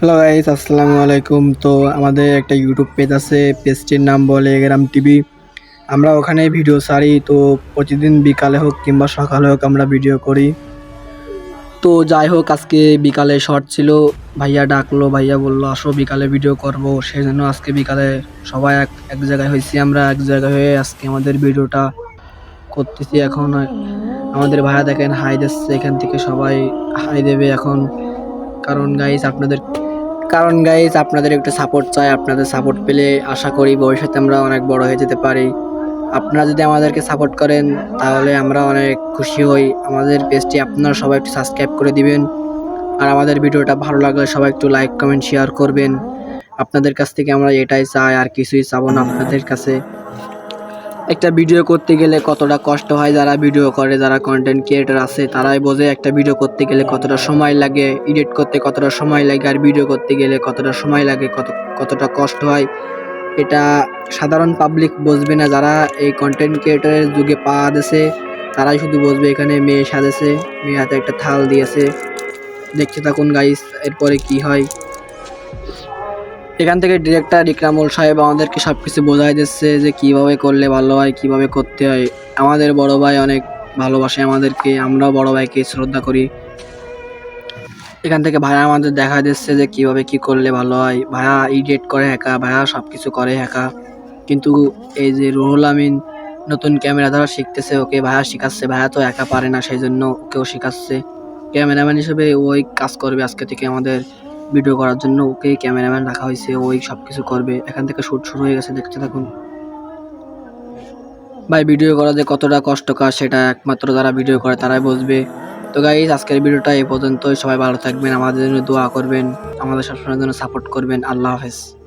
Hello guys, আসসালামু আলাইকুম। তো আমাদের একটা ইউটিউব পেজ আছে, পেজটির নাম বলে গ্রাম টিভি। আমরা ওখানে ভিডিও ছাড়ি। তো প্রতিদিন বিকালে হোক কিংবা সকালে হোক আমরা ভিডিও করি। তো যাই হোক, আজকে বিকালে শর্ট ছিল, ভাইয়া ডাকলো, ভাইয়া বললো আসো বিকালে ভিডিও করব। সেই জন্য আজকে বিকালে সবাই এক এক জায়গায় হয়েছি, আমরা এক জায়গায় হয়ে আজকে আমাদের ভিডিওটা করতেছি। এখন আমাদের ভাইয়া দেখেন হাই দিচ্ছে, এখান থেকে সবাই হাই দেবে এখন। কারণ গাইজ আপনাদের একটু সাপোর্ট চাই। আপনাদের সাপোর্ট পেলে আশা করি ভবিষ্যতে আমরা অনেক বড় হয়ে যেতে পারি। আপনারা যদি আমাদেরকে সাপোর্ট করেন তাহলে আমরা অনেক খুশি হই। আমাদের পেজটি আপনারা সবাই একটু সাবস্ক্রাইব করে দিবেন। আর আমাদের ভিডিওটা ভালো লাগলে সবাই একটু লাইক কমেন্ট শেয়ার করবেন। আপনাদের কাছ থেকে আমরা এটাই চাই, আর কিছুই চাবো না আপনাদের কাছে। একটা ভিডিও করতে গেলে কতটা কষ্ট হয়, যারা ভিডিও করে, যারা কন্টেন্ট ক্রিয়েটর আছে তারাই বোঝে একটা ভিডিও করতে গেলে কতটা সময় লাগে, এডিট করতে কতটা সময় লাগে, আর ভিডিও করতে গেলে কতটা সময় লাগে, কতটা কষ্ট হয়। এটা সাধারণ পাবলিক বুঝবে না। যারা এই কন্টেন্ট ক্রিয়েটরের যুগে পা দিয়েছে তারাই শুধু বুঝবে। এখানে মেয়ে সাজেছে, মেয়ে হাতে একটা থাল দিয়েছে, দেখতে থাকুন গাইস এরপরে কি হয়। এখান থেকে ডিরেক্টর ইকরামুল সাহেব আমাদেরকে সবকিছু বোঝাই দিচ্ছে যে কিভাবে করলে ভালো হয়, কিভাবে করতে হয়। আমাদের বড় ভাই অনেক ভালোবাসে আমাদেরকে, আমরাও বড় ভাইকে শ্রদ্ধা করি। এখান থেকে ভাইয়া আমাদের দেখা দিচ্ছে যে কিভাবে কি করলে ভালো হয়। ভাইয়া এডিট করে একা, ভাইয়া সবকিছু করে একা। কিন্তু এই যে রুহুল আমিন নতুন ক্যামেরা ধরা শিখতেছে, ওকে ভাইয়া শিখাচ্ছে। ভাইয়া তো একা পারে না, সেই জন্য ওকেও শিখাচ্ছে। ক্যামেরাম্যান হিসেবে ওই কাজ করবে আজকে থেকে আমাদের ভিডিও করার জন্য। ওকেই ক্যামেরাম্যান রাখা হয়েছে, ওই সবকিছু করবে। এখান থেকে শুট শুরু হয়ে গেছে, দেখতে থাকুন। ভাই ভিডিও করা যে কতটা কষ্টকর সেটা একমাত্র যারা ভিডিও করে তারাই বুঝবে। তো গাইস, আজকের ভিডিওটা এই পর্যন্তই। সবাই ভালো থাকবেন, আমাদের জন্য দোয়া করবেন, আমাদের সবসময়ের জন্য সাপোর্ট করবেন। আল্লাহ হাফেজ।